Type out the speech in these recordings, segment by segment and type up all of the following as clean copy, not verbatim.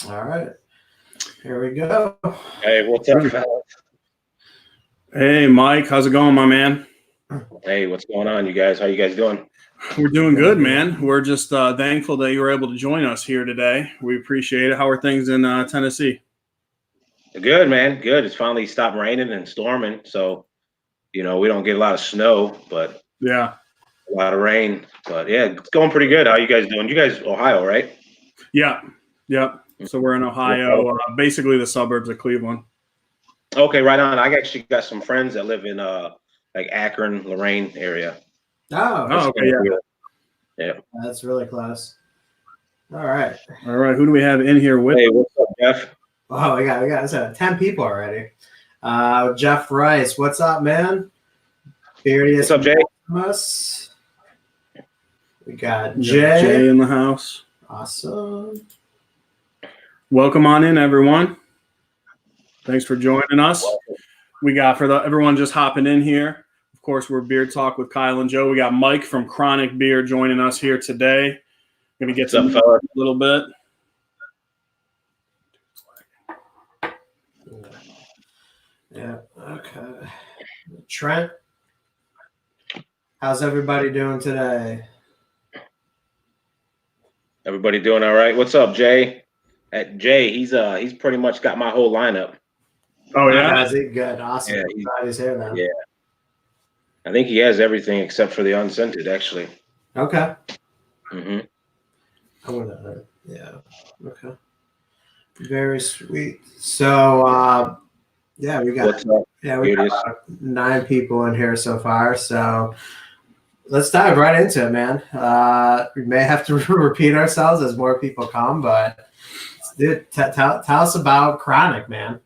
All right. Here we go. Hey, what's up, fellas? Hey, Mike. How's it going, my man? Hey, what's going on, you guys? How you guys doing? We're doing good, man. We're just thankful that you were able to join us here today. We appreciate it. How are things in Tennessee? Good, man. Good. It's finally stopped raining and storming, so we don't get a lot of snow, but Yeah. a lot of rain. But yeah, it's going pretty good. How you guys doing? You guys, Ohio, right? Yeah. Yep. So we're in Ohio, basically the suburbs of Cleveland. Okay, right on. I actually got some friends that live in like Akron, Lorraine area. Oh, okay. Yeah. That's really close. All right. All right. Who do we have in here with? Hey, what's up, Jeff? Oh, we got 10 people already. Jeff Rice, what's up, man? What's up, Jay? Us. We got Jay. Jay in the house. Awesome. Welcome on in, everyone. Thanks for joining us. We got everyone just hopping in here. Of course, we're Beard Talk with Kyle and Joe. We got Mike from Chronic Beer joining us here today. Going to get to know a little bit. Yeah. Okay. Trent, how's everybody doing today? Everybody doing all right? What's up, Jay? Jay, he's pretty much got my whole lineup. Oh yeah, that's it. Good, awesome. Yeah, he's here now. Yeah, I think he has everything except for the unscented, actually. Okay. Mm-hmm. I want to. Yeah. Okay. Very sweet. So, yeah, we got 9 people in here so far. So let's dive right into it, man. We may have to repeat ourselves as more people come, but dude, tell us about Chronic, man.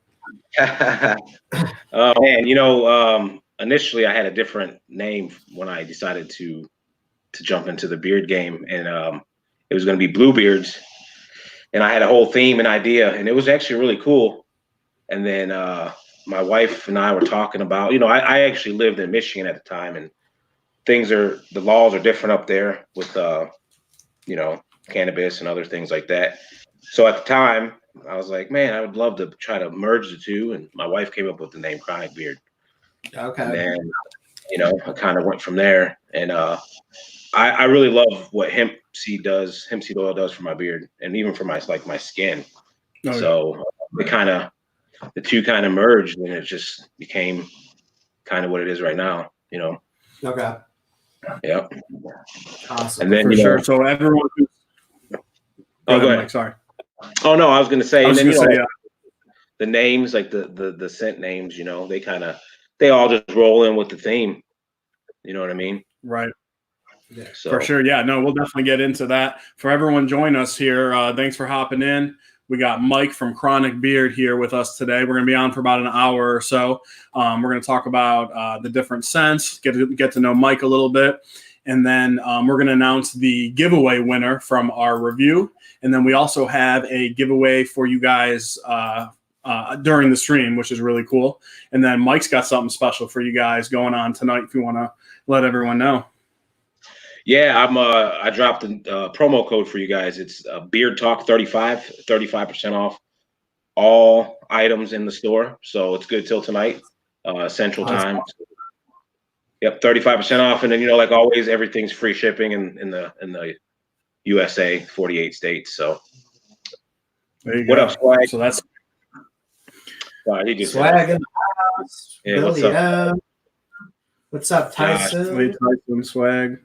Oh man, initially I had a different name when I decided to jump into the beard game, and it was going to be Bluebeards, and I had a whole theme and idea, and it was actually really cool. And then my wife and I were talking about, I actually lived in Michigan at the time, and the laws are different up there with cannabis and other things like that. So at the time, I was like, man, I would love to try to merge the two. And my wife came up with the name Chronic Beard. Okay. And then, I kind of went from there. And I really love what hemp seed oil does for my beard and even for my skin. Oh, so the two kind of merged, and it just became kind of what it is right now, Okay. Yep. Awesome. And then, for sure. So everyone. Go ahead. Mike, sorry. Oh no, I was going to say. Yeah. The names, like the scent names, they all just roll in with the theme. You know what I mean? Right. Yeah. So. For sure. Yeah. No, we'll definitely get into that. For everyone join us here, thanks for hopping in. We got Mike from Chronic Beard here with us today. We're going to be on for about an hour or so. We're going to talk about the different scents, get to know Mike a little bit. And then we're going to announce the giveaway winner from our review. And then we also have a giveaway for you guys during the stream, which is really cool. And then Mike's got something special for you guys going on tonight if you want to let everyone know. Yeah, I dropped a promo code for you guys. It's Beard Talk 35% off all items in the store. So it's good till tonight, Central Time. Yep, 35% off, and then like always, everything's free shipping in the USA, 48 states. So what up, Swag? So that's he just Swag in the house. Yeah, Billy, what's up? What's up, Tyson? Tyson, Swag.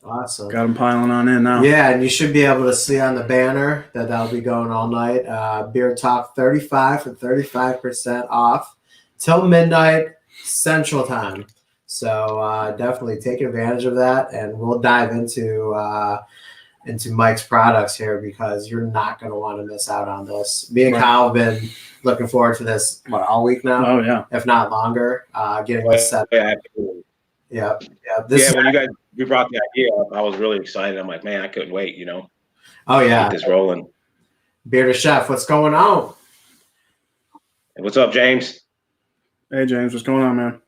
Awesome. Got him piling on in now. Yeah, and you should be able to see on the banner that'll be going all night. Beard Talk 35 for 35% off till midnight Central Time. So definitely take advantage of that, and we'll dive into Mike's products here because you're not going to want to miss out on this. Me and Kyle have been looking forward to this all week now. Oh yeah, if not longer. Getting this set. Yeah, absolutely. Yeah. When we brought the idea up, I was really excited. I'm like, man, I couldn't wait. Oh yeah, get this rolling. Bearded Chef, what's going on? Hey, what's up, James? Hey, James, what's going on, man?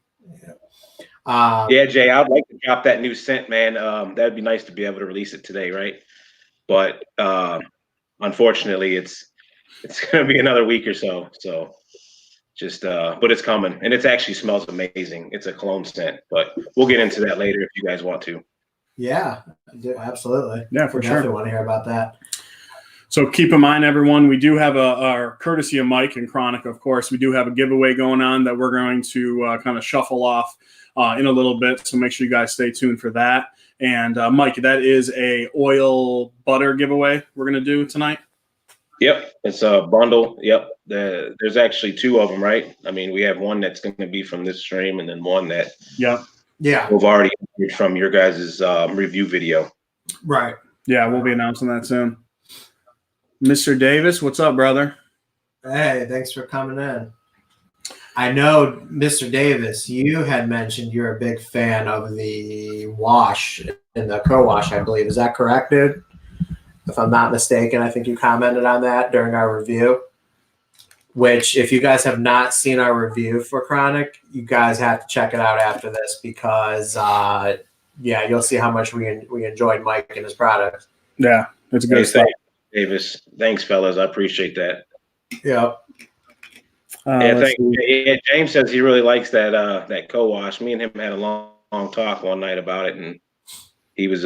Yeah, Jay, I'd like to drop that new scent, man. That'd be nice to be able to release it today, right? But unfortunately, it's going to be another week or so. So just, but it's coming, and it actually smells amazing. It's a cologne scent, but we'll get into that later if you guys want to. Yeah, absolutely. Yeah, for Definitely sure. want to hear about that. So keep in mind, everyone, we do have our courtesy of Mike and Chronic, of course, we do have a giveaway going on that we're going to kind of shuffle off in a little bit. So make sure you guys stay tuned for that. And Mike, that is a oil butter giveaway we're going to do tonight. Yep, it's a bundle. Yep, there's actually 2 of them, right? I mean, we have one that's going to be from this stream, and then one that Yeah. we've already heard from your guys' review video. Right. Yeah, we'll be announcing that soon. Mr. Davis, what's up, brother? Hey, thanks for coming in. I know, Mr. Davis, you had mentioned you're a big fan of the wash and the co-wash, I believe. Is that correct, dude? If I'm not mistaken, I think you commented on that during our review. Which, if you guys have not seen our review for Chronic, you guys have to check it out after this because, you'll see how much we enjoyed Mike and his product. Yeah, it's good stuff. Davis, thanks, fellas. I appreciate that. Yeah. James says he really likes that co-wash. Me and him had a long talk one night about it, and he was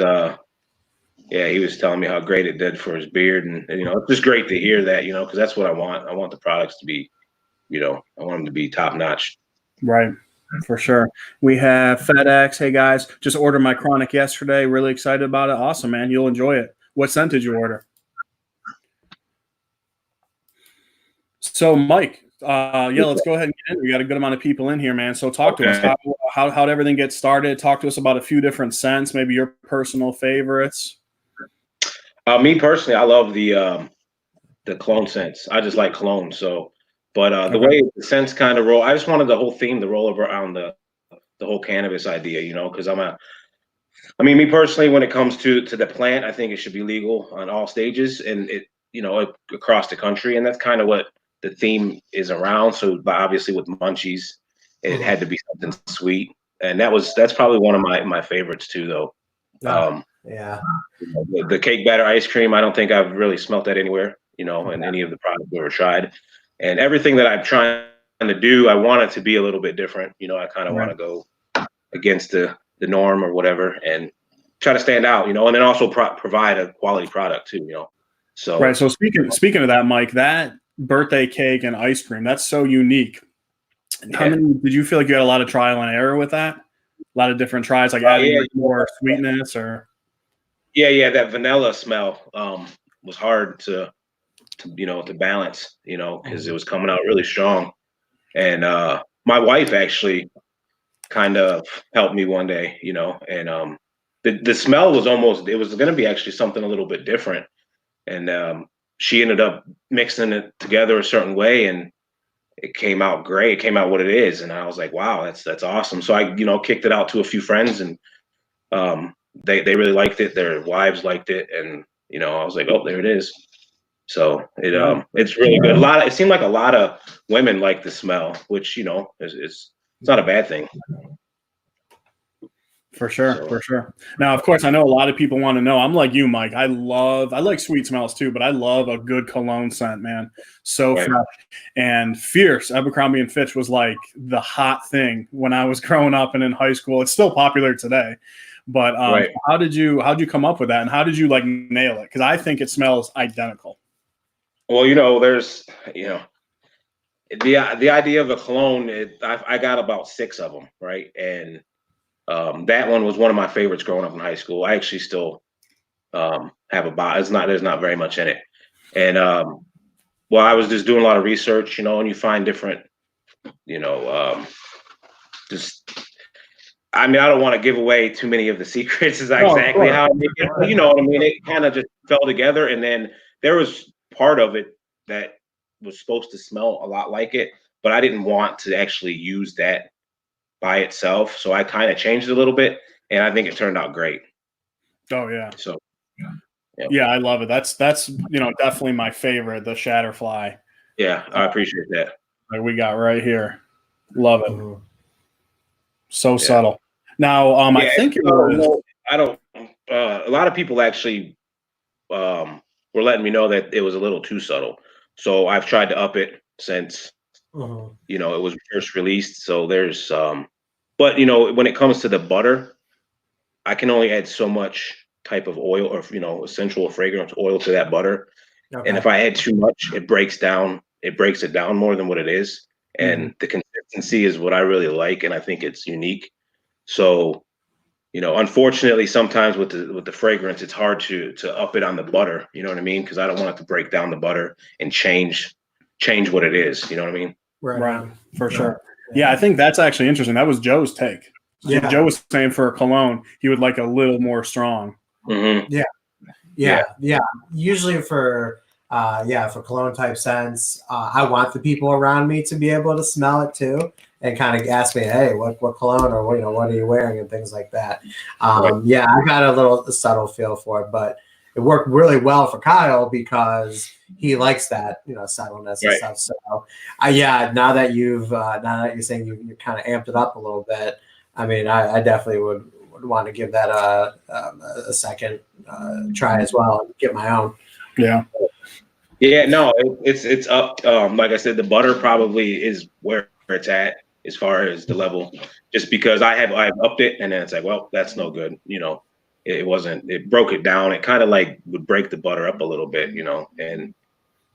he was telling me how great it did for his beard, and it's just great to hear that, because that's what I want. I want the products to be, I want them to be top notch. Right, for sure. We have FedEx. Hey guys, just ordered my Chronic yesterday. Really excited about it. Awesome, man. You'll enjoy it. What scent did you order? So, Mike, let's go ahead and get in. We got a good amount of people in here, man. So talk to us. How'd everything get started? Talk to us about a few different scents, maybe your personal favorites. Me personally, I love the cologne scents. I just like cologne. So, but the way the scents kind of roll, I just wanted the whole theme to roll around the whole cannabis idea, because me personally, when it comes to the plant, I think it should be legal on all stages and across the country. And that's kind of what the theme is around. So, but obviously with Munchies, it had to be something sweet. And that's probably one of my favorites too, though. The cake batter ice cream, I don't think I've really smelt that anywhere, in any of the products we ever tried. And everything that I'm trying to do, I want it to be a little bit different. I kind of want to go against the norm or whatever and try to stand out, and then also provide a quality product too, So right. So speaking of that, Mike, that birthday cake and ice cream, that's so unique. How many did you feel like you had a lot of trial and error with that? A lot of different tries, like adding more sweetness or that vanilla smell was hard to balance, because it was coming out really strong. And my wife actually kind of helped me one day, and the smell was it was going to be actually something a little bit different. And she ended up mixing it together a certain way, and it came out great. It came out what it is. And I was like, wow, that's awesome. So I, kicked it out to a few friends, and they really liked it. Their wives liked it. And, I was like, oh, there it is. So it's really good. It seemed like a lot of women like the smell, which, it's not a bad thing. For sure. Now, of course, I know a lot of people want to know. I'm like you, Mike. I like sweet smells too, but I love a good cologne scent, man. So fresh and fierce. Abercrombie & Fitch was like the hot thing when I was growing up and in high school. It's still popular today. But how did you come up with that, and how did you nail it? Because I think it smells identical. Well, there's the idea of a cologne. I got about 6 of them, right? And that one was one of my favorites growing up in high school. I actually still have a box. There's not very much in it. And I was just doing a lot of research, and you find different, I don't want to give away too many of the secrets. Is exactly how I made it. You know what I mean? It kind of just fell together, and then there was part of it that was supposed to smell a lot like it, but I didn't want to actually use that by itself, so I kind of changed it a little bit, and I think it turned out great. Oh yeah. So yeah, I love it. That's definitely my favorite, the Shatterfly. Yeah, I appreciate that. Like we got right here. Love it. So subtle. Now, I think it was. I don't. A lot of people actually were letting me know that it was a little too subtle. So I've tried to up it since Mhm. it was first released. So there's but when it comes to the butter, I can only add so much type of oil or essential fragrance oil to that butter. And Okay. if I add too much, it breaks it down more than what it is. And the consistency is what I really like, and I think it's unique. So, unfortunately, sometimes with the fragrance, it's hard to up it on the butter. You know what I mean? Because I don't want it to break down the butter and change what it is. You know what I mean? Right, for Yeah. sure. Yeah, I think that's actually interesting. That was Joe's take. Yeah. Joe was saying for a cologne, he would like a little more strong. Mm-hmm. Yeah. Usually for cologne type scents, I want the people around me to be able to smell it too, and kind of ask me, hey, what cologne, or what are you wearing, and things like that. Yeah, I got a little subtle feel for it, but it worked really well for Kyle because he likes that subtleness and stuff. So now that you're saying you kind of amped it up a little bit, I mean, I definitely would want to give that a second try as well and get my own. Yeah, no, it's up. Like I said, the butter probably is where it's at as far as the level, just because I've upped it, and then it's like, well, that's no good. It wasn't. It broke it down. It kind of like would break the butter up a little bit, And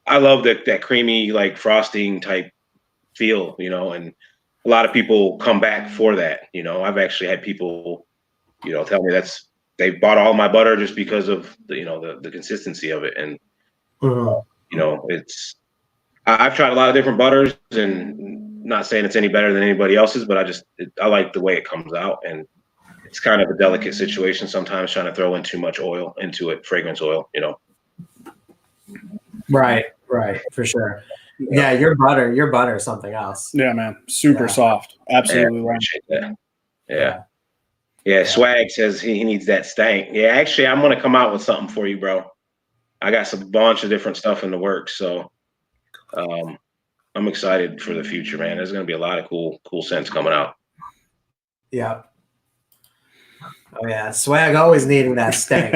I love that creamy, like frosting type feel, And a lot of people come back for that. I've actually had people, tell me they bought all my butter just because of the consistency of it, and I've tried a lot of different butters, and not saying it's any better than anybody else's, but I like the way it comes out, and it's kind of a delicate situation sometimes trying to throw in too much oil into it, fragrance oil, Right, for sure. Yeah, your butter is something else. Yeah, man, super soft. Absolutely right. Yeah. Swag says he needs that stank. Yeah, actually, I'm gonna come out with something for you, bro. I got some bunch of different stuff in the works, so I'm excited for the future, man. There's gonna be a lot of cool scents coming out. Yeah. Oh yeah, Swag always needing that stank.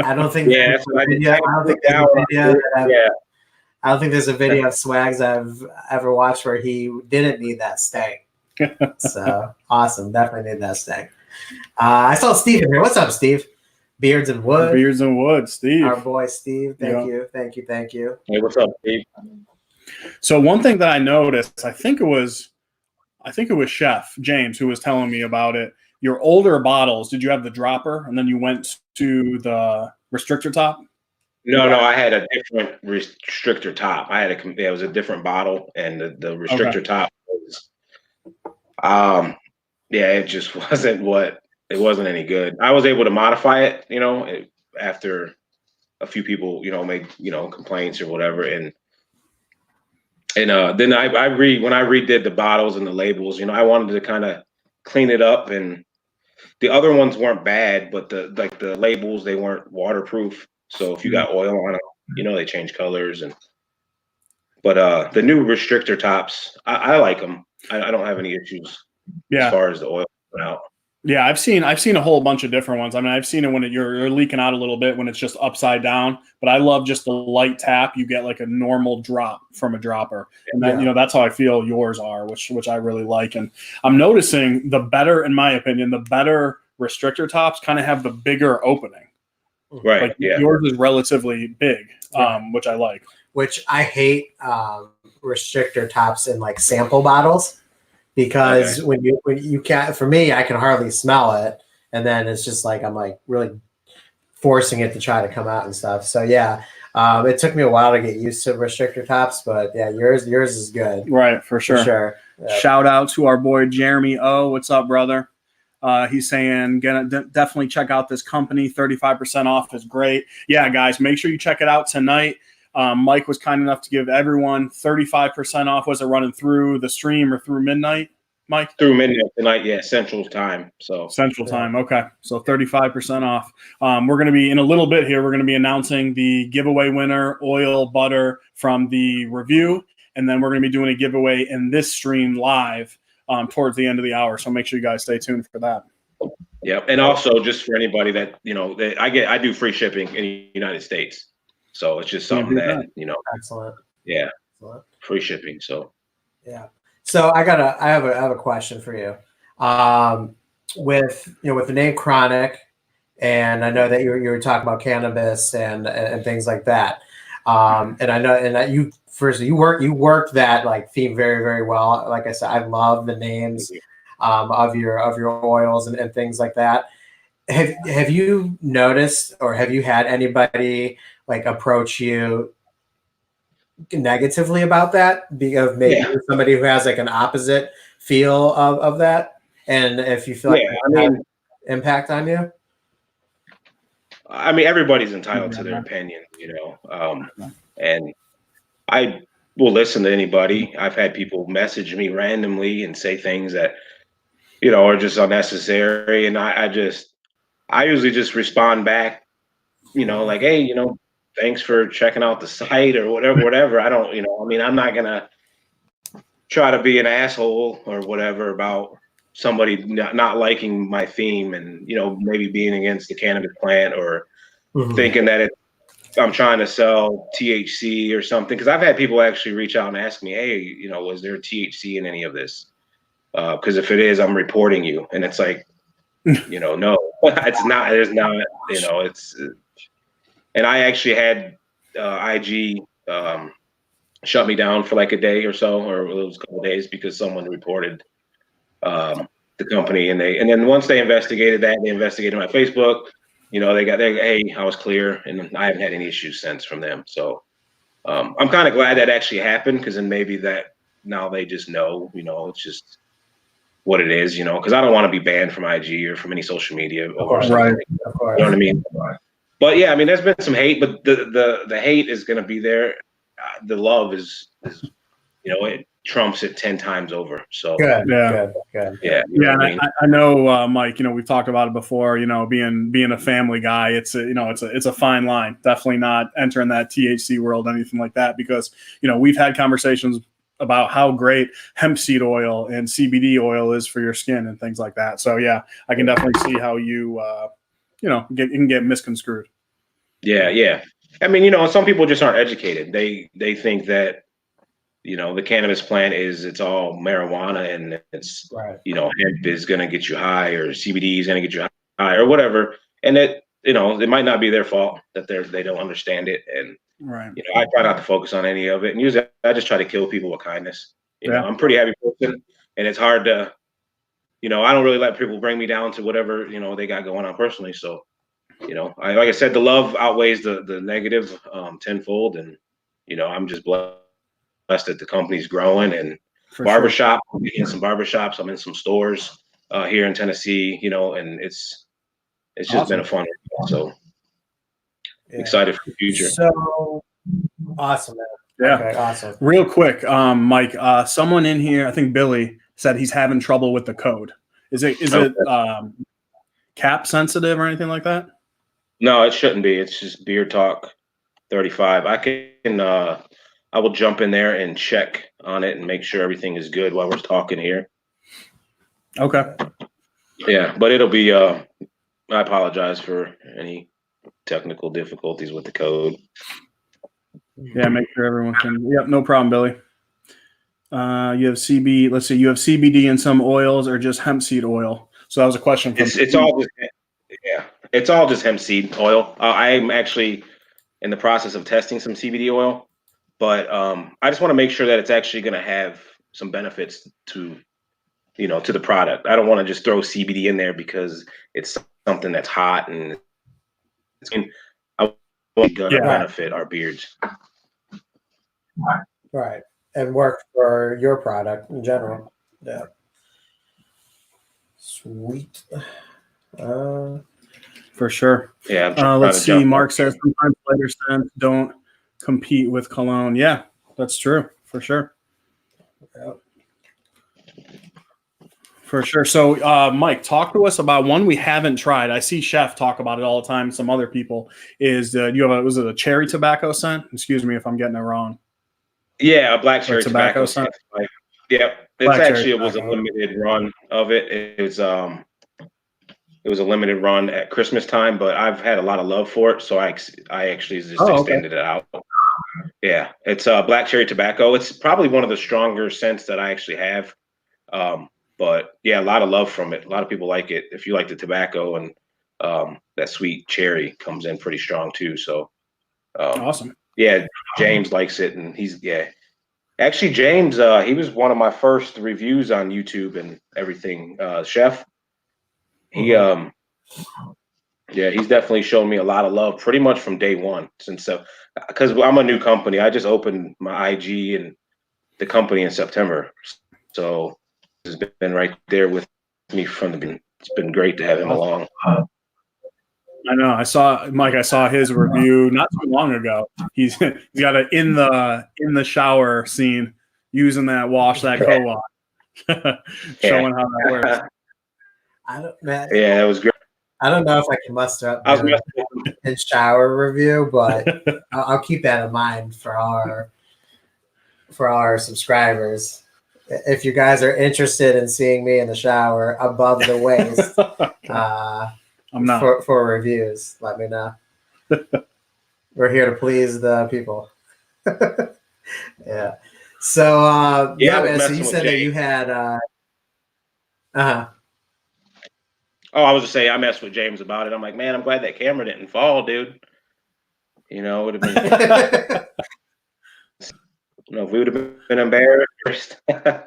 I don't think. I don't think there's a video of Swags I've ever watched where he didn't need that stank. So awesome, definitely need that stank. I saw Steve in here. What's up, Steve? Beards and Wood, Steve. Our boy Steve. Thank you. Hey, what's up, Steve? So one thing that I noticed, I think it was Chef James who was telling me about it. Your older bottles, did you have the dropper and then you went to the restrictor top? No, I had a different restrictor top. It was a different bottle, and the restrictor top was, it just it wasn't any good. I was able to modify it, after a few people, made, complaints or whatever. And then when I redid the bottles and the labels, I wanted to kind of clean it up, and the other ones weren't bad, but the labels, they weren't waterproof. So if you got oil on them, they change colors. But the new restrictor tops, I like them. I don't have any issues as far as the oil coming out. Yeah, I've seen a whole bunch of different ones. I mean, I've seen it when you're leaking out a little bit when it's just upside down. But I love just the light tap. You get like a normal drop from a dropper, and that's how I feel yours are, which I really like. And I'm noticing in my opinion, the better restrictor tops kind of have the bigger opening. Right. Like yours is relatively big, which I like. Which I hate restrictor tops in like sample bottles. Because when you can't, for me, I can hardly smell it, and then it's just like I'm like really forcing it to try to come out and stuff. So it took me a while to get used to restrictor tops, but yours is good. Right, for sure. Yeah. Shout out to our boy Jeremy O. What's up, brother? He's saying definitely check out this company. 35% off is great. Yeah, guys, make sure you check it out tonight. Mike was kind enough to give everyone 35% off. Was it running through the stream or through midnight, Mike? Through midnight tonight, Central Time. So Central Time, okay. So 35% off. We're going to be in a little bit here. We're going to be announcing the giveaway winner, oil butter from the review, and then we're going to be doing a giveaway in this stream live towards the end of the hour. So make sure you guys stay tuned for that. Yeah, and also just for anybody that I do free shipping in the United States. So it's just Can't something beat that, that. Excellent. yeah, Excellent. free shipping. So Yeah. So I have a question for you. With the name Chronic, and I know that you were talking about cannabis and things like that. And I know and that you work that like theme very, very well. Like I said, I love the names of your oils and things like that. Have you noticed, or have you had anybody like approach you negatively about that, because maybe yeah, somebody who has like an opposite feel of that, and if you feel like yeah. it has impact on you? I mean, everybody's entitled to their Yeah. opinion, and I will listen to anybody. I've had people message me randomly and say things that, are just unnecessary. And I usually just respond back, like, hey, thanks for checking out the site or whatever. I don't, I mean, I'm not gonna try to be an asshole or whatever about somebody not liking my theme and, maybe being against the cannabis plant or thinking that I'm trying to sell THC or something. Cause I've had people actually reach out and ask me, hey, was there THC in any of this? Cause if it is, I'm reporting you. And it's like, no, it's not, there's not, and I actually had IG shut me down for like a day or so, or it was a couple of days because someone reported the company, and then once they investigated that, they investigated my Facebook. Hey, I was clear, and I haven't had any issues since from them. So I'm kind of glad that actually happened, because then maybe that now they just know, it's just what it is, because I don't want to be banned from IG or from any social media over something. Right. Of course. You know what I mean? But yeah, I mean, there's been some hate, but the hate is going to be there. The love is it trumps it 10 times over. So Good. Yeah. Good. yeah, Yeah, I mean? I know, Mike. We've talked about it before. Being a family guy, it's a fine line. Definitely not entering that THC world, anything like that, because we've had conversations about how great hemp seed oil and CBD oil is for your skin and things like that. So yeah, I can definitely see how it can get misconstrued. Yeah. I mean, some people just aren't educated. They think that the cannabis plant it's all marijuana, and it's Right. hemp is going to get you high, or CBD is going to get you high, or whatever. And it might not be their fault that they don't understand it. And Right. I try not to focus on any of it, and usually I just try to kill people with kindness. Yeah. I'm a pretty heavy person, and it's hard to, I don't really let people bring me down to whatever they got going on personally. So, like I said, the love outweighs the negative tenfold, and I'm just blessed that the company's growing. And For barbershop, I'm in some barbershops, I'm in some stores here in Tennessee, and it's just Awesome. been a fun. So Yeah. excited for the future. So awesome, man. Yeah. Okay, awesome. Real quick, Mike, someone in here, I think Billy, said he's having trouble with the code. Is it cap sensitive or anything like that? No, it shouldn't be. It's just Beard Talk 35. I will jump in there and check on it and make sure everything is good while we're talking here. Okay. Yeah, but it'll be I apologize for any technical difficulties with the code. Yeah, make sure everyone can. Yep, no problem, Billy. You have CB. Let's see, you have CBD and some oils, or just hemp seed oil. So that was a question from. It's all just hemp seed oil. I'm actually in the process of testing some CBD oil, but I just want to make sure that it's actually going to have some benefits to the product. I don't want to just throw CBD in there because it's something that's hot, and I want to benefit our beards. Right. And work for your product in general. Yeah. Sweet. For sure. Yeah. Let's see. Mark says sometimes lighter scents don't compete with cologne. Yeah, that's true. For sure. Yep. For sure. So, Mike, talk to us about one we haven't tried. I see Chef talk about it all the time. Some other people is was it a cherry tobacco scent? Excuse me if I'm getting it wrong. Yeah, a black cherry tobacco scent. Yeah, it was a limited run of it. It was It was a limited run at Christmas time, but I've had a lot of love for it, so I actually just Oh, okay. extended it out. Yeah, it's black cherry tobacco. It's probably one of the stronger scents that I actually have. But yeah, a lot of love from it. A lot of people like it. If you like the tobacco, and that sweet cherry comes in pretty strong too. So Awesome. yeah, James likes it, and actually James, he was one of my first reviews on YouTube and everything. Chef, he yeah, he's definitely shown me a lot of love pretty much from day one. Since because I'm a new company, I just opened my IG and the company in September, so he's been right there with me from the beginning. It's been great to have him along. I know. I saw his review not too long ago. He's got a in the shower scene using that wash that co-op, showing how that works. Yeah, it was great. I don't know if I can muster up I was his shower review, but I'll keep that in mind for our subscribers. If you guys are interested in seeing me in the shower above the waist, I'm not for reviews, let me know. We're here to please the people. Yeah. So man, so you said that you had Oh, I was just saying, I messed with James about it. I'm like, man, I'm glad that camera didn't fall, dude. You know, it would have been. If we would have been embarrassed. Oh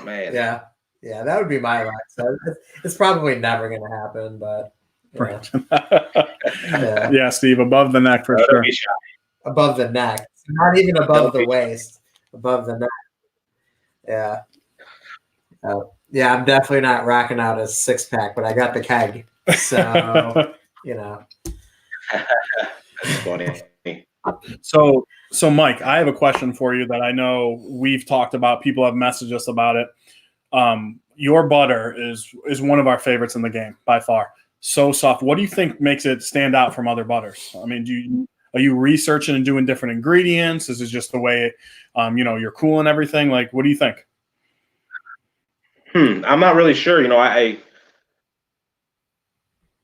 man. Yeah, that would be my luck. So it's probably never going to happen, but yeah, Steve, above the neck for sure. Above the neck, not even above the waist, above the neck. Yeah. Yeah, I'm definitely not rocking out a 6-pack, but I got the keg. So, Funny. So Mike, I have a question for you that I know we've talked about. People have messaged us about it. Your butter is one of our favorites in the game by far. So soft. What do you think makes it stand out from other butters? I mean, are you researching and doing different ingredients? Is it just the way, you're cooling everything? Like, what do you think? I'm not really sure. I don't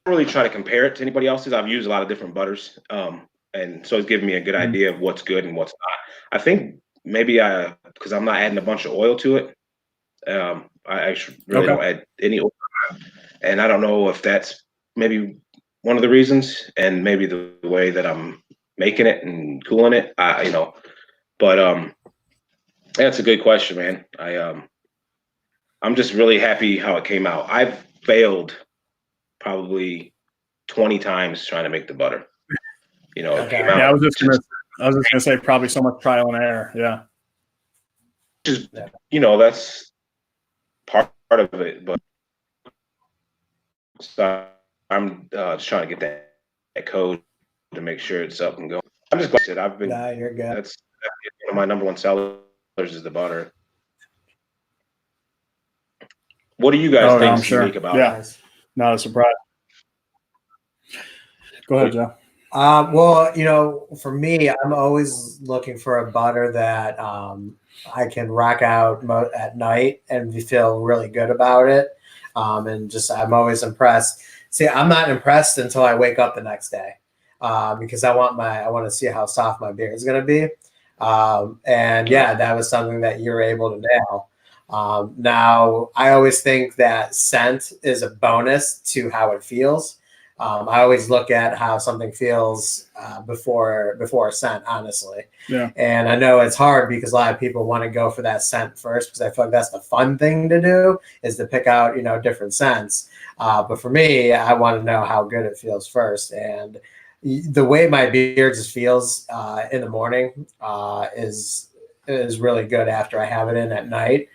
really try to compare it to anybody else's. I've used a lot of different butters, and so it's given me a good idea of what's good and what's not. I think maybe because I'm not adding a bunch of oil to it. I actually really don't add any oil, and I don't know if that's maybe one of the reasons, and maybe the way that I'm making it and cooling it. But that's a good question, man. I'm just really happy how it came out. I've failed probably 20 times trying to make the butter. It came out. Yeah, I was just gonna say probably so much trial and error. Yeah. Just that's part of it, but so I'm just trying to get that code to make sure it's up and going. I'm just glad I've been. Nah, you're good. That's one of my number one sellers is the butter. What do you guys think is unique about it? Not a surprise. Go ahead, Joe. Well, for me, I'm always looking for a butter that I can rock out at night and feel really good about it. And just I'm always impressed. See, I'm not impressed until I wake up the next day because I want to see how soft my beer is going to be. And yeah, that was something that you're able to nail. Now, I always think that scent is a bonus to how it feels. I always look at how something feels before a scent, honestly. Yeah. And I know it's hard because a lot of people want to go for that scent first because I feel like that's the fun thing to do is to pick out, different scents. But for me, I want to know how good it feels first. And the way my beer just feels in the morning is really good after I have it in at night.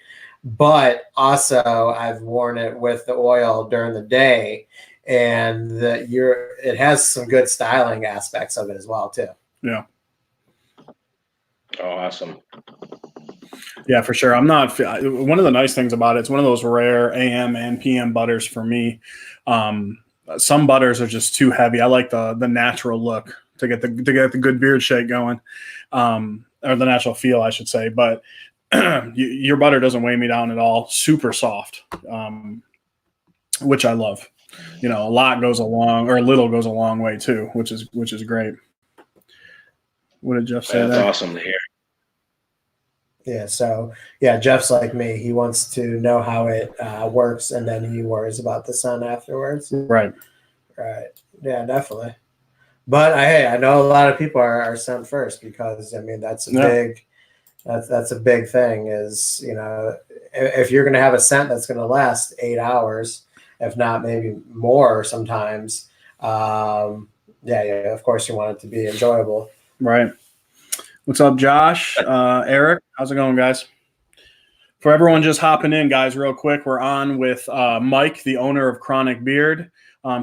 But also I've worn it with the oil during the day, and it has some good styling aspects of it as well too. Yeah. Oh, awesome. Yeah, for sure. I'm not one of the nice things about it. It's one of those rare AM and PM butters for me. Some butters are just too heavy. I like the natural look to get the good beard shake going, or the natural feel, I should say. But your butter doesn't weigh me down at all. Super soft, which I love. A lot goes a little goes a long way too, which is great. What did Jeff say? That's there? awesome to hear. Yeah. So Jeff's like me. He wants to know how it works, and then he worries about the scent afterwards. Right. Right. Yeah, definitely. But hey, I know a lot of people are scent first because that's a big. That's a big thing. Is if you're going to have a scent that's going to last 8 hours, if not maybe more sometimes. Of course you want it to be enjoyable. Right. What's up, Josh? Eric, how's it going, guys? For everyone just hopping in, guys, real quick, we're on with Mike, the owner of Chronic Beard,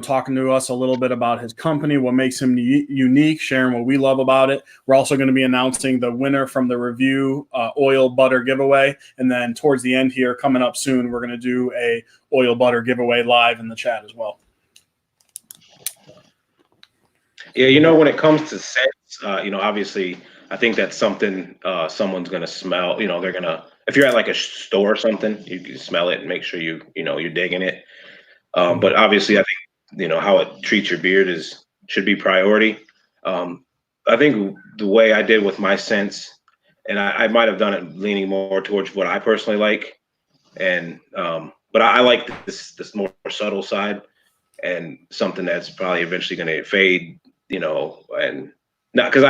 talking to us a little bit about his company, what makes him unique, sharing what we love about it. We're also going to be announcing the winner from the review oil butter giveaway. And then towards the end here, coming up soon, we're going to do a oil butter giveaway live in the chat as well. Yeah, when it comes to scents, obviously, I think that's something someone's going to smell. They're going to, if you're at like a store or something, you can smell it and make sure you're digging it. But obviously, I think, how it treats your beard should be priority. I think the way I did with my scents, and I might have done it leaning more towards what I personally like. And, but I like this more subtle side and something that's probably eventually going to fade, and not because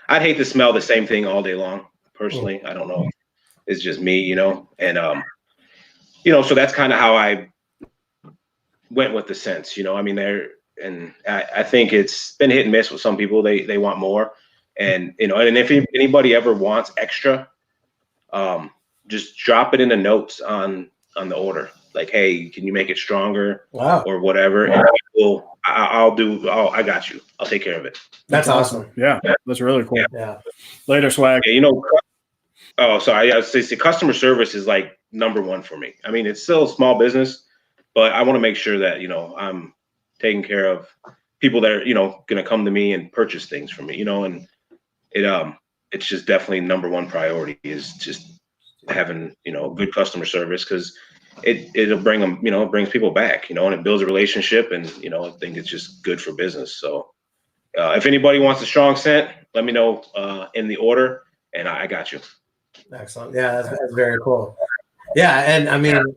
I'd hate to smell the same thing all day long. Personally, I don't know. It's just me, and, so that's kind of how I went with the scents, I think it's been hit and miss with some people. They want more. And, and if anybody ever wants extra, just drop it in the notes on the order. Like, hey, can you make it stronger? Wow. Or whatever. And I got you. I'll take care of it. That's awesome. Yeah. That's really cool. Yeah. Later, swag. Yeah, oh, sorry. I was saying customer service is like number one for me. It's still a small business, but I want to make sure that, I'm taking care of people that are, going to come to me and purchase things from me, and it's just definitely number one priority is just having, good customer service because it'll bring them, it brings people back, and it builds a relationship and, I think it's just good for business. So if anybody wants a strong scent, let me know in the order and I got you. Excellent. Yeah, that's very cool. Yeah, and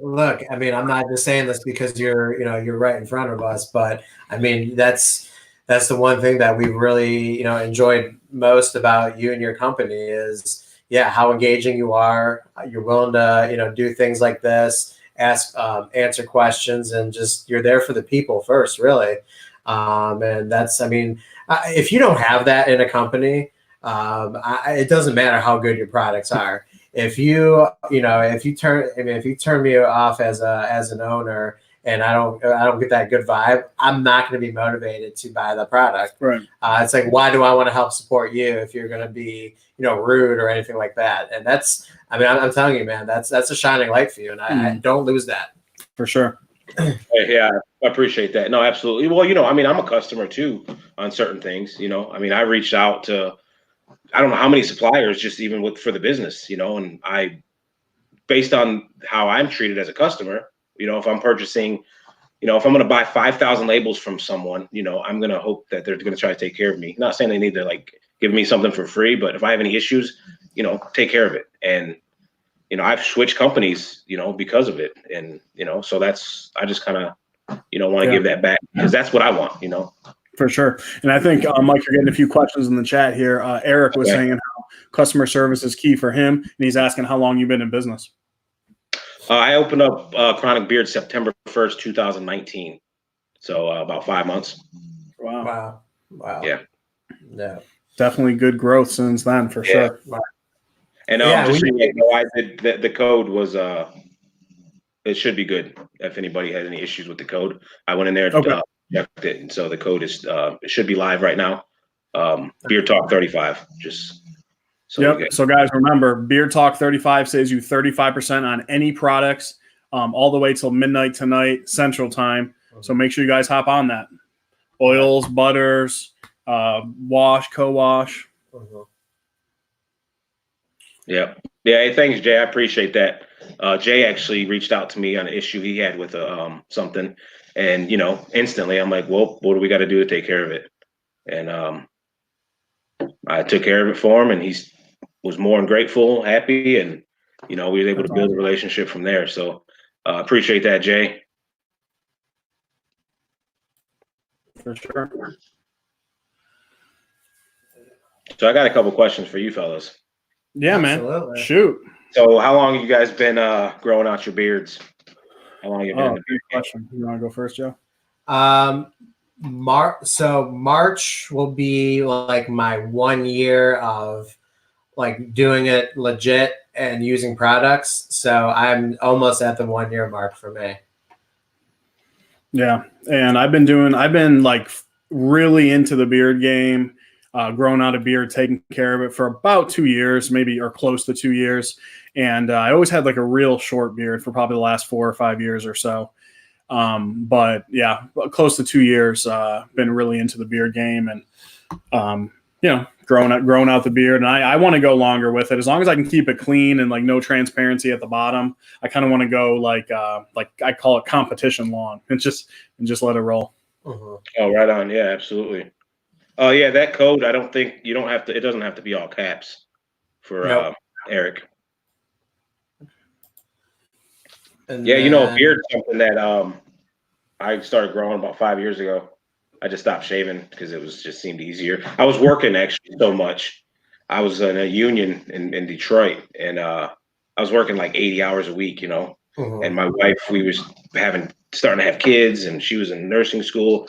look, I'm not just saying this because you're right in front of us, but that's the one thing that we've really enjoyed most about you and your company is how engaging you are. You're willing to do things like this, answer questions, and just you're there for the people first, really. And that's if you don't have that in a company, it doesn't matter how good your products are. If you turn me off as an owner and I don't get that good vibe, I'm not going to be motivated to buy the product. Right. It's like, why do I want to help support you if you're going to be rude or anything like that? And that's I'm telling you, man, that's a shining light for you, and I don't lose that. For sure. Yeah, I appreciate that. No, absolutely. Well, I'm a customer too on certain things. I reached out to I don't know how many suppliers just even for the business, and based on how I'm treated as a customer, if I'm purchasing, if I'm going to buy 5,000 labels from someone, I'm going to hope that they're going to try to take care of me. Not saying they need to like give me something for free, but if I have any issues, take care of it. And, I've switched companies, because of it. And, so I just kind of, want to give that back because that's what I want, For sure. And I think, Mike, you're getting a few questions in the chat here. Eric was saying how customer service is key for him, and he's asking how long you've been in business. I opened up Chronic Beard September 1st, 2019. So about 5 months. Wow. Yeah. Definitely good growth since then, for sure. Wow. And just so you know, I did the code was it should be good if anybody had any issues with the code. I went in there and checked it, and so the code is it should be live right now. Beard Talk 35. Just so So guys, remember, Beard Talk 35 saves you 35% on any products, all the way till midnight tonight Central Time. So make sure you guys hop on that. Oils, butters, wash, co-wash. Yep. Yeah, hey, thanks, Jay. I appreciate that. Jay actually reached out to me on an issue he had with something, and instantly I'm like, well, what do we got to do to take care of it? And I took care of it for him, and he was more than grateful, happy, and we were able That's to build awesome. a relationship from there. So appreciate that, Jay. For sure. So I got a couple questions for you fellas. Yeah, man. Absolutely. Shoot. So how long have you guys been growing out your beards? How long have you been in Oh, the good beard game? question. You want to go first, Joe? March will be like my 1 year of like doing it legit and using products. So I'm almost at the 1 year mark for me. Yeah, and I've been like really into the beard game, growing out a beard, taking care of it for about 2 years, maybe, or close to 2 years. And I always had like a real short beard for probably the last 4 or 5 years or so. But yeah, close to 2 years, been really into the beard game, and growing out the beard. And I want to go longer with it, as long as I can keep it clean and like no transparency at the bottom. I kind of want to go like I call it competition long, and just let it roll. Mhm. Oh, right on. Yeah, absolutely. Oh, yeah, that code. I don't think you don't have to. It doesn't have to be all caps for Nope. Eric. And Yeah, then, beard's something that I started growing about 5 years ago. I just stopped shaving because it was just seemed easier. I was working actually so much. I was in a union in Detroit, and I was working like 80 hours a week, mhm. And my wife, we was starting to have kids, and she was in nursing school.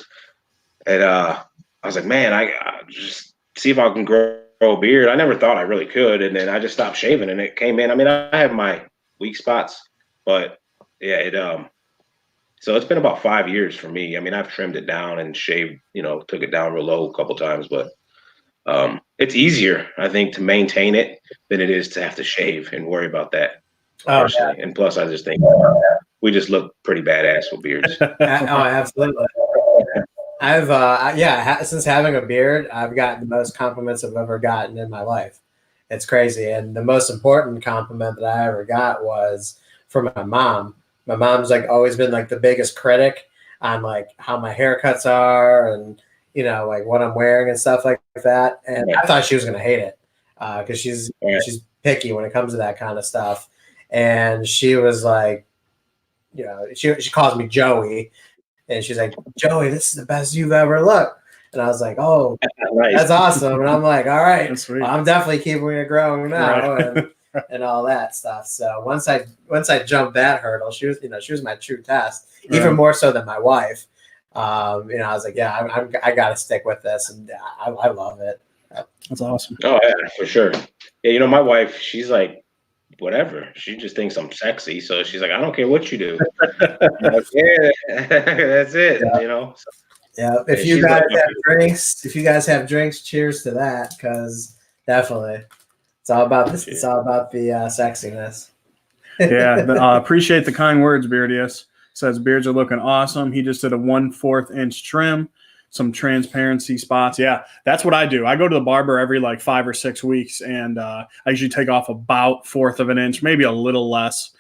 And I was like, man, I just see if I can grow a beard. I never thought I really could, and then I just stopped shaving, and it came in. I mean, I have my weak spots, but yeah, so it's been about 5 years for me. I mean, I've trimmed it down and shaved, took it down real low a couple times, but it's easier, I think, to maintain it than it is to have to shave and worry about that Oh, personally. And plus, I just think we just look pretty badass with beards. oh, absolutely. Since having a beard, I've gotten the most compliments I've ever gotten in my life. It's crazy. And the most important compliment that I ever got was from my mom. My mom's like always been like the biggest critic on like how my haircuts are and like what I'm wearing and stuff like that. And I thought she was gonna hate it because she's picky when it comes to that kind of stuff. And she was like, she calls me Joey. And she's like, Joey, this is the best you've ever looked. And I was like, oh, Nice. that's awesome. And I'm like, all right, That's sweet. well, I'm definitely keeping it growing now Right. and all that stuff. So once I jumped that hurdle, she was my true test, even more so than my wife. I was like, yeah, I got to stick with this, and I love it. That's awesome. Oh yeah, for sure. Yeah, my wife, she's like, whatever. She just thinks I'm sexy, so she's like, I don't care what you do. I'm like, yeah, that's it. Yeah. Yeah. If you guys have drinks, cheers to that, because definitely it's all about this. It's all about the sexiness. Yeah. Appreciate the kind words, Beardius. Says beards are looking awesome. He just did a 1/4 inch trim, some transparency spots. Yeah, that's what I do. I go to the barber every like 5 or 6 weeks, and I usually take off about 1/4 of an inch, maybe a little less,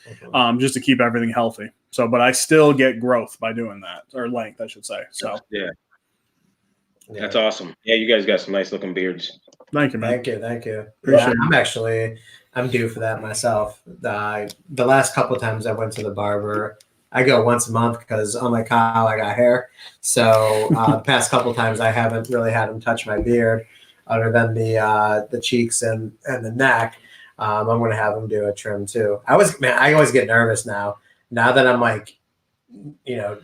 just to keep everything healthy. So, but I still get growth by doing that, or length, I should say. So, yeah. That's awesome. Yeah, you guys got some nice looking beards. Thank you, man. Thank you. Appreciate it. I'm due for that myself. The last couple of times I went to the barber, I go once a month because unlike Kyle, I got hair. So the past couple of times I haven't really had him touch my beard, other than the cheeks and the neck. I'm going to have him do a trim too. I always get nervous now. Now that I'm like,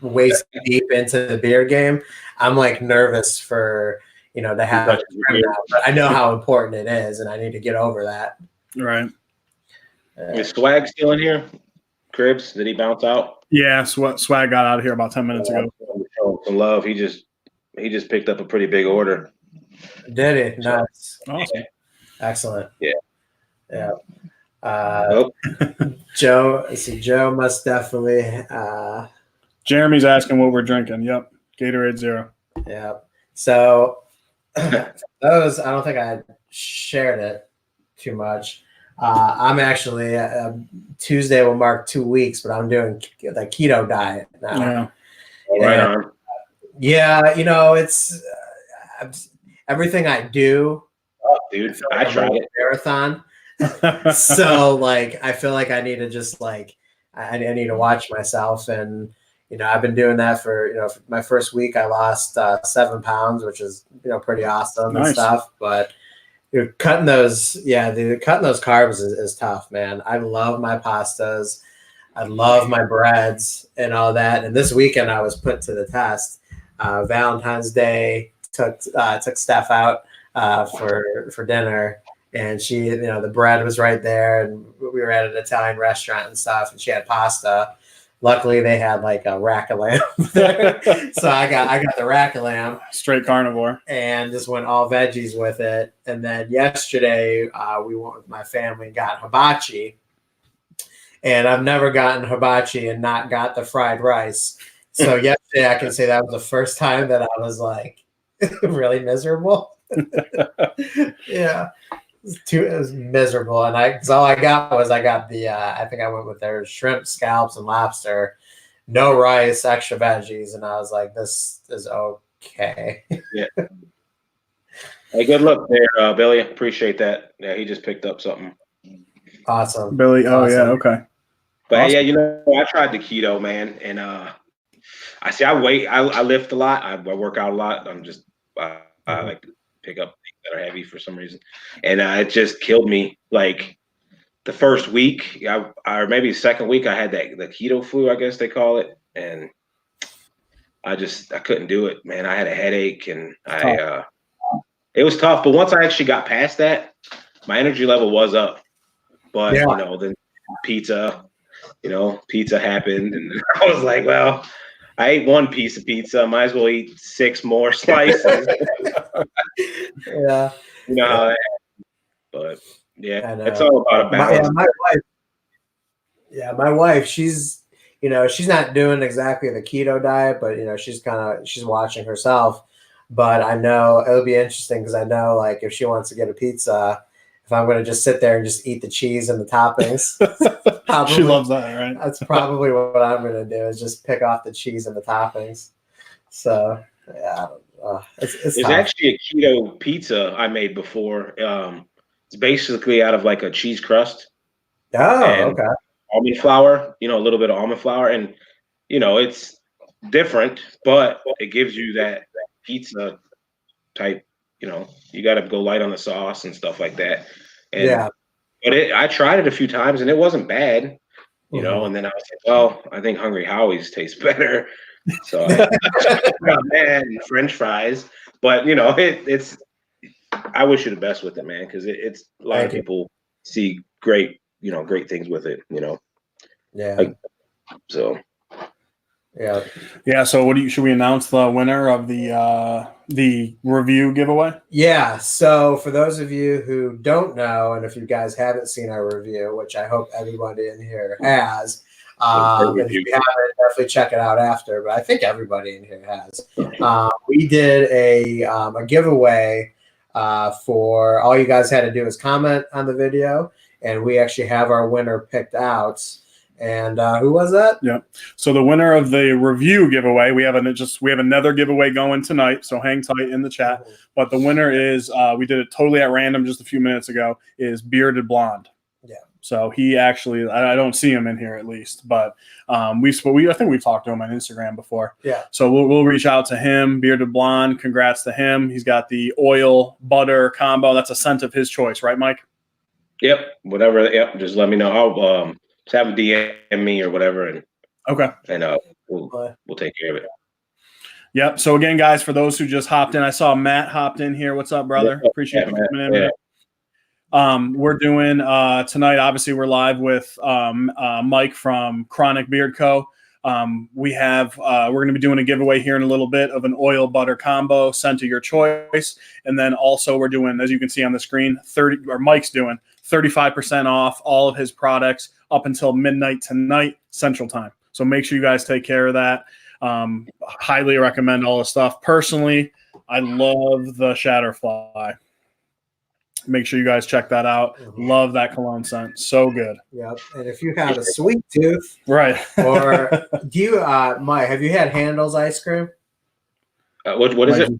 waist deep into the beard game, I'm like nervous for to have a trim now. But I know how important it is, and I need to get over that. Right. Is Swag still in here? Cribs? Did he bounce out? Yeah, Swag got out of here about 10 minutes ago. Some love. He just picked up a pretty big order. Did he? Nice. Awesome. Excellent. Yeah. Joe must definitely. Jeremy's asking what we're drinking. Yep, Gatorade Zero. Yeah. So those, I don't think I shared it too much, I'm actually Tuesday will mark 2 weeks, but I'm doing the keto diet now. Yeah. Right And, on. yeah, it's everything I do. Oh, dude, I I'm tried running it. a marathon. So like I feel like I need to just like I need to watch myself, and I've been doing that for for my first week. I lost 7 pounds, which is pretty awesome and Nice. stuff. But cutting those cutting those carbs is tough, man. I love my pastas, I love my breads and all that. And this weekend I was put to the test. Valentine's Day took Steph out for dinner. And she, the bread was right there, and we were at an Italian restaurant and stuff, and she had pasta. Luckily, they had like a rack of lamb there, so I got the rack of lamb, Straight carnivore. and just went all veggies with it. And then yesterday, we went with my family and got hibachi, and I've never gotten hibachi and not got the fried rice. So yesterday, I can say that was the first time that I was like really miserable. Yeah. It was miserable, and all I got the I think I went with their shrimp, scallops, and lobster, no rice, extra veggies, and I was like, this is okay. Yeah. Hey, good luck there, Billy. Appreciate that. Yeah, he just picked up something. Awesome, Billy. Oh awesome. yeah. Okay. But Awesome. yeah, I tried the keto, man, and I lift a lot. I work out a lot. I like to pick up things that are heavy for some reason, and it just killed me. Like the first week, or maybe the second week, I had the keto flu, I guess they call it, and I couldn't do it, man. I had a headache, and it was tough. But once I actually got past that, my energy level was up. But then pizza happened, and I was like, well, I ate one piece of pizza. Might as well eat 6 more slices. Yeah. How that happens. But yeah, it's all about a balance. My wife, she's she's not doing exactly the keto diet, but she's watching herself. But I know it'll be interesting because I know like if she wants to get a pizza, if I'm going to just sit there and just eat the cheese and the toppings, She loves that, right? That's probably what I'm going to do is just pick off the cheese and the toppings. So yeah, it's There's actually a keto pizza I made before. It's basically out of like a cheese crust. Oh, and okay. Almond flour, a little bit of almond flour, and it's different, but it gives you that pizza type. You got to go light on the sauce and stuff like that. And, yeah. But I tried it a few times and it wasn't bad, And then I was like, well, I think Hungry Howie's tastes better. So and French fries, but it's. I wish you the best with it, man, because it's a lot of people see great things with it, Yeah. So. Yeah. Yeah. So should we announce the winner of the review giveaway? Yeah. So for those of you who don't know, and if you guys haven't seen our review, which I hope everybody in here has, and if you haven't, definitely check it out after. But I think everybody in here has. We did a giveaway for all you guys had to do is comment on the video, and we actually have our winner picked out. And who was that? Yeah. So the winner of the review giveaway, we have another giveaway going tonight. So hang tight in the chat. But the winner is we did it totally at random just a few minutes ago. Is Bearded Blonde. Yeah. So he actually, I don't see him in here at least, but I think we've talked to him on Instagram before. Yeah. So we'll reach out to him. Bearded Blonde. Congrats to him. He's got the oil butter combo. That's a scent of his choice, right, Mike? Yep. Whatever. Yep. Just let me know. I'll just have a DM me or whatever, and we'll take care of it. Yep. So again, guys, for those who just hopped in, I saw Matt hopped in here. What's up, brother? Appreciate you coming in. Yeah. We're doing tonight. Obviously, we're live with Mike from Chronic Beard Co. We're going to be doing a giveaway here in a little bit of an oil butter combo, scent of your choice, and then also we're doing, as you can see on the screen, Mike's doing 35% off all of his products up until midnight tonight Central Time. So make sure you guys take care of that. Highly recommend all the stuff. Personally, I love the Shatterfly. Make sure you guys check that out. Mhm. Love that cologne scent. So good. Yep. And if you have a sweet tooth, Right. or do you, Mike, have you had Handel's ice cream? What is it?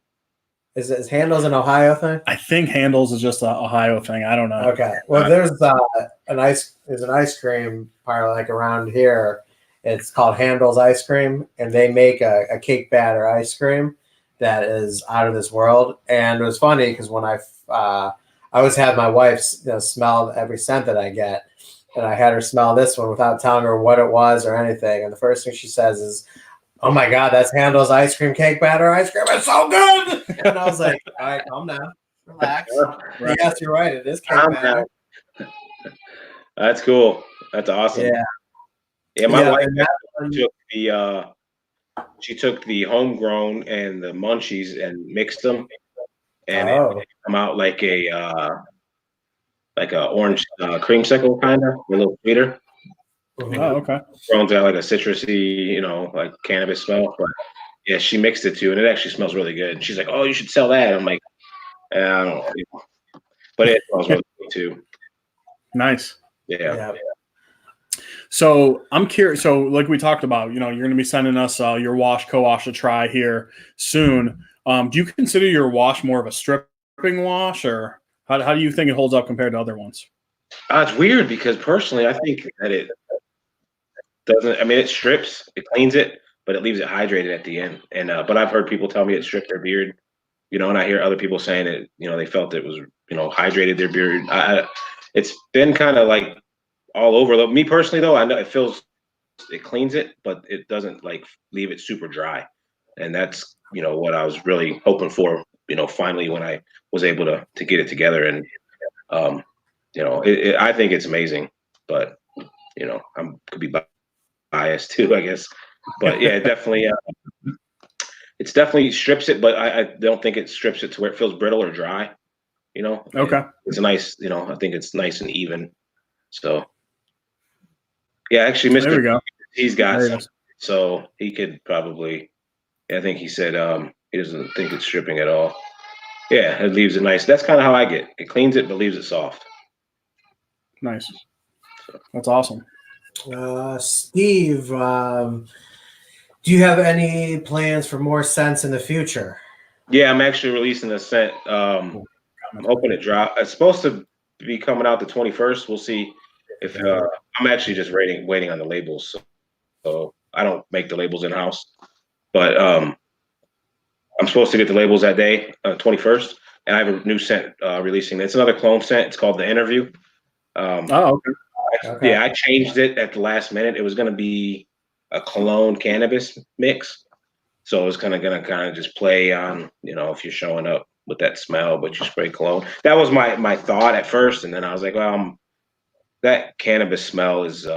Is Handel's an Ohio thing? I think Handles is just an Ohio thing. I don't know. Okay. Well, there's an ice cream parlor like around here. It's called Handel's Ice Cream, and they make a cake batter ice cream that is out of this world. And it was funny because when I always have my wife smell every scent that I get, and I had her smell this one without telling her what it was or anything. And the first thing she says is, "Oh my God, that's Handel's ice cream, cake batter ice cream. It's so good." And I was like, "All right, calm down, relax." Right. Yes, you're right. It is cake batter. That's cool. That's awesome. Yeah. Yeah, my wife and that- took the homegrown and the munchies and mixed them, and Oh. it come out like a orange creamsicle kind of, a little sweeter. Mhm. Oh, okay. Thrown out like a citrusy, like cannabis smell. But yeah, she mixed it too, and it actually smells really good. And she's like, "Oh, you should sell that." I'm like, I don't know, but it smells really good too. Nice. Yeah. So I'm curious. So like we talked about, you're going to be sending us your wash co-wash to try here soon. Do you consider your wash more of a stripping wash, or how do you think it holds up compared to other ones? It's weird because personally, I think that it doesn't. I mean, it strips, it cleans it, but it leaves it hydrated at the end. And but I've heard people tell me it stripped their beard, and I hear other people saying it. They felt it was, hydrated their beard. It's been kind of like all over. Me personally, though, I know it cleans it, but it doesn't like leave it super dry. And that's what I was really hoping for. Finally when I was able to get it together, and I think it's amazing. But could be biased too, I guess. But yeah, it definitely it's definitely strips it, but I don't think it strips it to where it feels brittle or dry. Okay. It's a nice. I think it's nice and even. So yeah, actually, There we go. He's got There it some, is. so he could probably. I think he said he doesn't think it's stripping at all. Yeah, it leaves it nice. That's kind of how I get it. Cleans it, but leaves it soft. Nice. That's awesome. Steve, do you have any plans for more scents in the future? Yeah, I'm actually releasing a scent. I'm hoping it drop. It's supposed to be coming out the 21st. We'll see if I'm actually just waiting on the labels. So I don't make the labels in house, but I'm supposed to get the labels that day, 21st, and I have a new scent releasing. It's another clone scent. It's called The Interview. Okay. Yeah, I changed it at the last minute. It was going to be a cologne cannabis mix. So it was kind of just play on, if you're showing up with that smell, but you spray cologne. That was my thought at first. And then I was like, well, that cannabis smell is,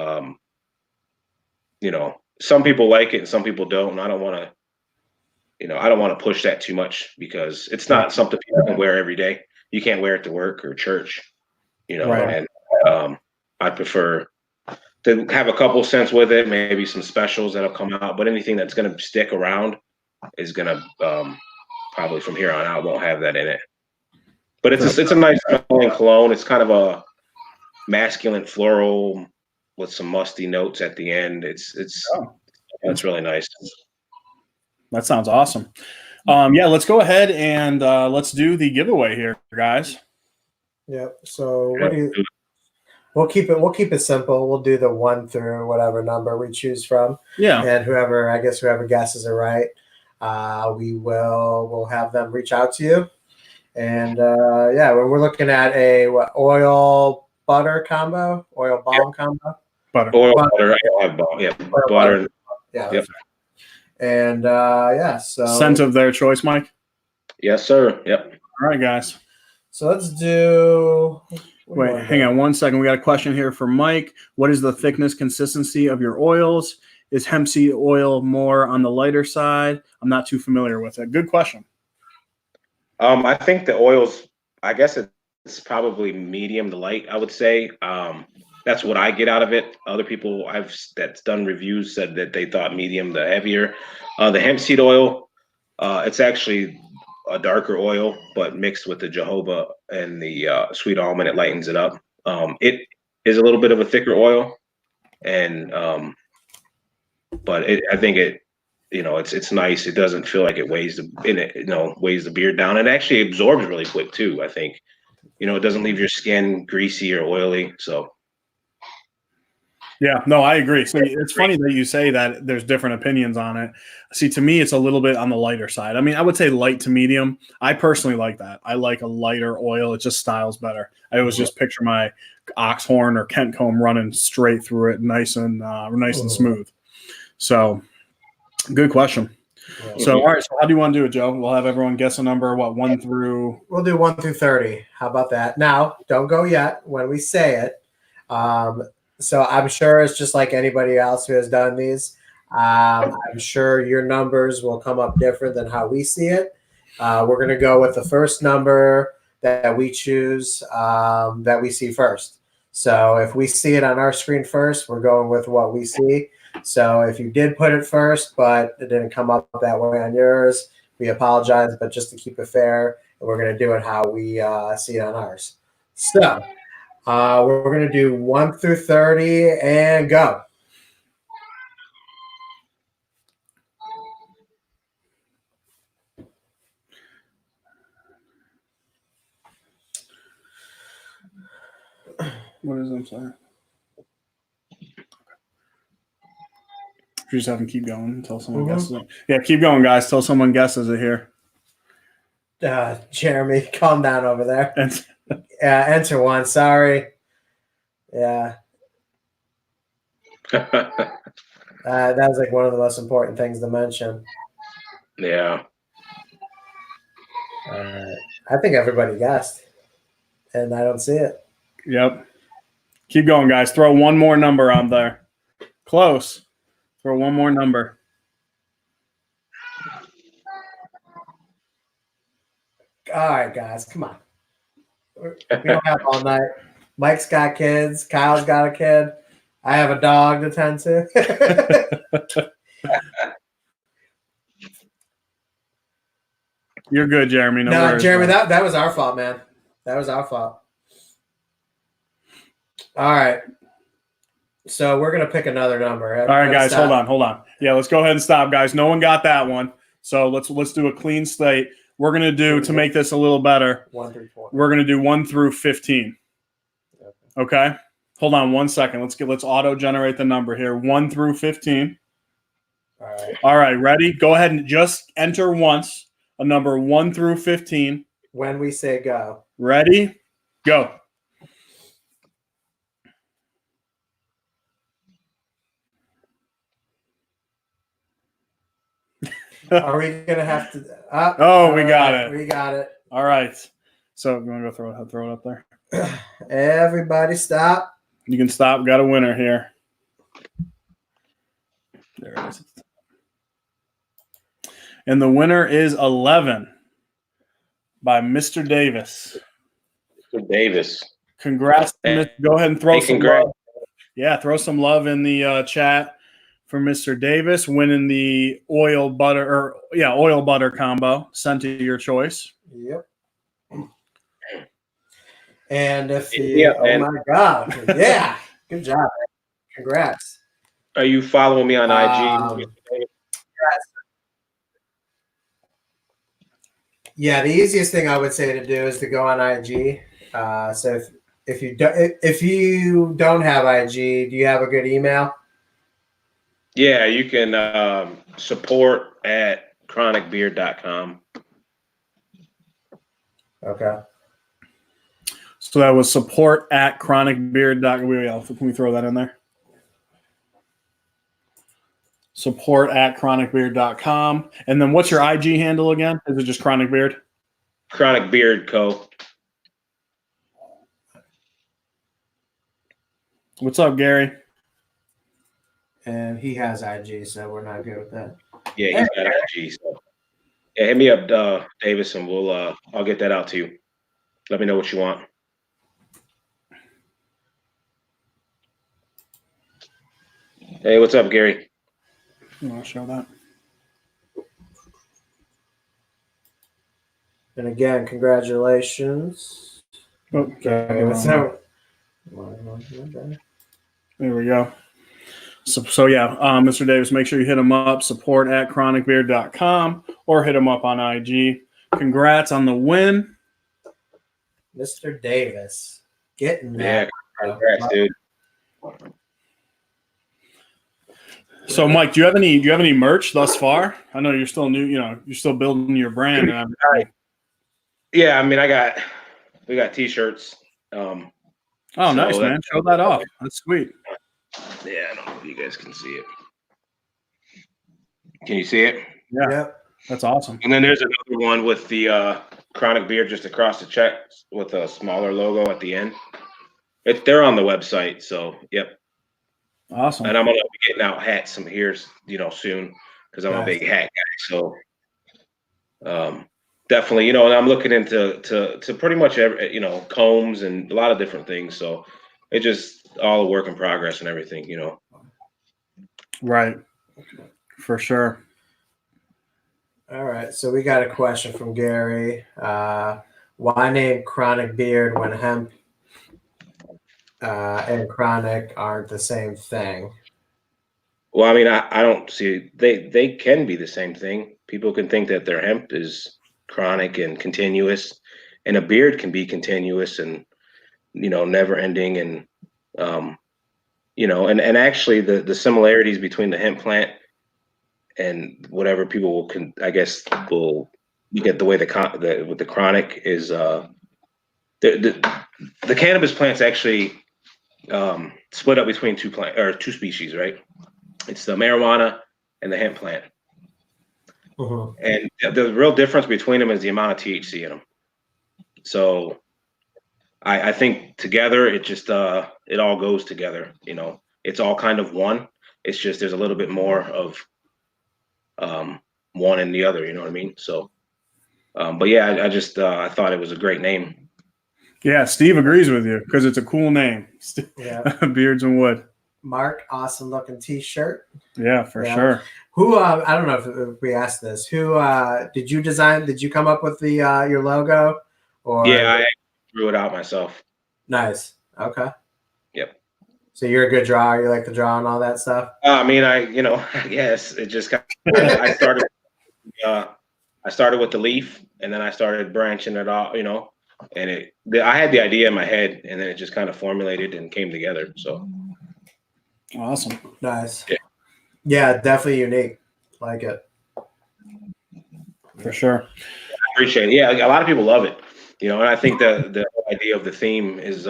some people like it and some people don't. And I don't want to push that too much because it's not something people can wear every day. You can't wear it to work or church, Right. and I prefer to have a couple cents with it, maybe some specials that'll come out, but anything that's going to stick around is going to probably from here on out won't have that in it. But it's a nice smelling cologne. It's kind of a masculine floral with some musty notes at the end. It's really nice. That sounds awesome. Yeah, let's go ahead and let's do the giveaway here, guys. Yep. So what do you? We'll keep it simple. We'll do the 1 through whatever number we choose from. Yeah. And whoever guesses it right, we'll have them reach out to you. And we're looking at a oil butter combo, oil balm combo. Butter. Oil butter. I don't have balm. Yeah, Oil butter. Yeah. Yep. And so Scent of their choice, Mike. Yes, sir. Yep. All right, guys. So let's do. Wait, hang on 1 second. We got a question here for Mike. What is the thickness consistency of your oils? Is hemp seed oil more on the lighter side? I'm not too familiar with it. Good question. I think the oils, I guess it's probably medium to light, I would say. That's what I get out of it. Other people that's done reviews said that they thought medium to heavier. The hemp seed oil, it's actually a darker oil, but mixed with the jojoba and the sweet almond, it lightens it up. It is a little bit of a thicker oil, and but I think it's nice. It doesn't feel like it weighs the beard down. It actually absorbs really quick too. I think, it doesn't leave your skin greasy or oily. So Yeah, no, I agree. So it's funny that you say that there's different opinions on it. See, to me, it's a little bit on the lighter side. I mean, I would say light to medium. I personally like that. I like a lighter oil. It just styles better. I always just picture my Oxhorn or Kent comb running straight through it, nice and smooth. So, good question. Yeah. So, all right. So, how do you want to do it, Joe? We'll have everyone guess a number. What, 1 through? We'll do 1 through 30. How about that? Now, don't go yet when we say it. So I'm sure it's just like anybody else who has done these. I'm sure your numbers will come up different than how we see it. We're going to go with the first number that we choose that we see first. So if we see it on our screen first, we're going with what we see. So if you did put it first, but it didn't come up that way on yours, we apologize. But just to keep it fair, we're going to do it how we see it on ours. So we're going to do 1 through 30 and go. What is it? I'm sorry. You just have them keep going until someone guesses it. Yeah, keep going, guys, till someone guesses it here. Jeremy, calm down over there. Enter 1. Sorry. Yeah. That was like one of the most important things to mention. Yeah. I think everybody guessed, and I don't see it. Yep. Keep going, guys. Throw one more number on there. Close. Throw one more number. All right, guys, come on. We don't have all night. Mike's got kids. Kyle's got a kid. I have a dog to tend to. You're good, Jeremy. No worries, Jeremy, man. that was our fault, man. That was our fault. All right. So we're gonna pick another number. All right, guys, hold on. Yeah, let's go ahead and stop, guys. No one got that one. So let's do a clean slate. We're gonna do, to make this a little better, 1 through 4. we're gonna do 1 through 15. Okay? Hold on 1 second. Let's auto-generate the number here. 1 through 15. All right, ready? Go ahead and just enter once a number 1 through 15. When we say go. Ready? Go. Are we gonna have to? We got it. We got it. All right. So you want to go throw it up there? Everybody, stop. You can stop. Got a winner here. There it is. And the winner is 11 by Mr. Davis. Mr. Davis. Congrats. Go ahead and throw some congrats. love. Yeah, throw some love in the chat for Mr. Davis winning the oil butter combo sent to your choice. Yep. And if my God. Yeah. Good job. Congrats. Are you following me on IG? Yeah, the easiest thing I would say to do is to go on IG. So if you don't have IG, do you have a good email? Yeah, you can support at chronicbeard.com. Okay. So that was support at chronicbeard.com. Can we throw that in there? Support at chronicbeard.com. And then what's your IG handle again? Is it just Chronic Beard? Chronic Beard Co. What's up, Gary? And he has IG, so we're not good with that. Yeah, he's got IG. So yeah, hit me up, Davis, and I'll get that out to you. Let me know what you want. Hey, what's up, Gary? You want to show that? And again, congratulations. Okay, So, there we go. So yeah, Mr. Davis, make sure you hit him up, support@chronicbeard.com, or hit him up on IG. Congrats on the win. Mr. Davis, getting Yeah, that. congrats, dude. So, Mike, do you have any merch thus far? I know you're still new. You're still building your brand. And everything. Yeah, I mean, we got T-shirts. Oh, so nice, man! Show that off. That's sweet. Yeah, I don't know if you guys can see it. Can you see it? Yeah, Yep. that's awesome. And then there's another one with the Chronic Beard just across the check with a smaller logo at the end. They're on the website, so yep. Awesome. And I'm gonna be getting out hats some here, soon because I'm a big hat guy. So definitely, and I'm looking into to pretty much every, combs and a lot of different things. So it just all a work in progress and everything, Right. For sure. All right. So we got a question from Gary. Why name Chronic Beard when hemp and chronic aren't the same thing? Well, I mean, I don't see they can be the same thing. People can think that their hemp is chronic and continuous, and a beard can be continuous and never ending, and and actually the similarities between the hemp plant and whatever people will you get the way with the chronic is the cannabis plant's actually split up between two species, right? It's the marijuana and the hemp plant. Mm-hmm. And the real difference between them is the amount of THC in them. So I think together it just it all goes together. It's all kind of one. It's just there's a little bit more of one and the other. You know what I mean? So, but yeah, I thought it was a great name. Yeah, Steve agrees with you because it's a cool name. Yeah. Beards and Wood. Mark, awesome looking T-shirt. Yeah, for sure. Who I don't know if we asked this. Who did you design? Did you come up with the your logo? Or Yeah, I drew it out myself. Nice. Okay. Yep. So you're a good drawer. You like to draw and all that stuff. I mean, I guess it just I started. I started with the leaf, and then I started branching it off. And I had the idea in my head, and then it just kind of formulated and came together. So awesome. Nice. Yeah, definitely unique. Like it. For sure. I appreciate it. Yeah, a lot of people love it. And I think the whole idea of the theme is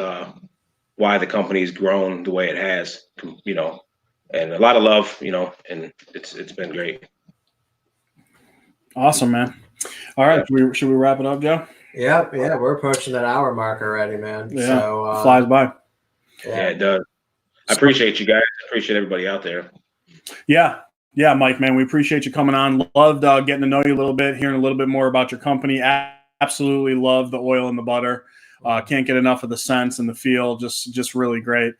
why the company's grown the way it has. And a lot of love. And it's been great. Awesome, man. All right, should we wrap it up, Joe? Yep. Yeah, we're approaching that hour mark already, man. Yeah, so flies by. Yeah, it does. I appreciate you guys. I appreciate everybody out there. Yeah, Mike, man, we appreciate you coming on. Loved getting to know you a little bit, hearing a little bit more about your company. Absolutely love the oil and the butter. Can't get enough of the scents and the feel. Just really great.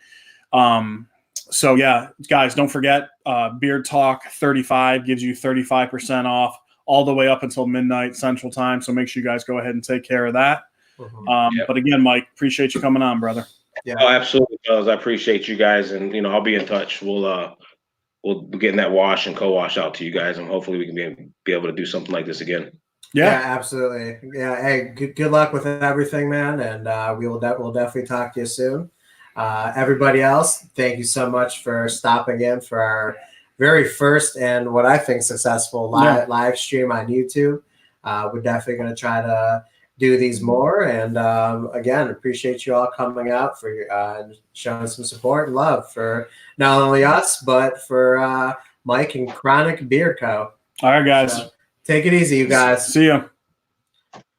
So yeah, guys, don't forget Beard Talk 35 gives you 35% off all the way up until midnight Central Time. So make sure you guys go ahead and take care of that. Mm-hmm. But again, Mike, appreciate you coming on, brother. Yeah. Oh, absolutely, fellas. I appreciate you guys, and I'll be in touch. We'll be getting that wash and co-wash out to you guys, and hopefully we can be able to do something like this again. Yeah, absolutely. Yeah, hey, good luck with everything, man, and we'll definitely talk to you soon. Everybody else, thank you so much for stopping in for our very first and what I think successful live stream on YouTube. We're definitely going to try to do these more, and again, appreciate you all coming out for and showing some support and love for not only us but for Mike and Chronic Beard Co. All right, guys. So, take it easy, you guys. See ya.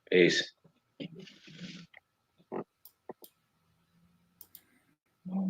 Peace.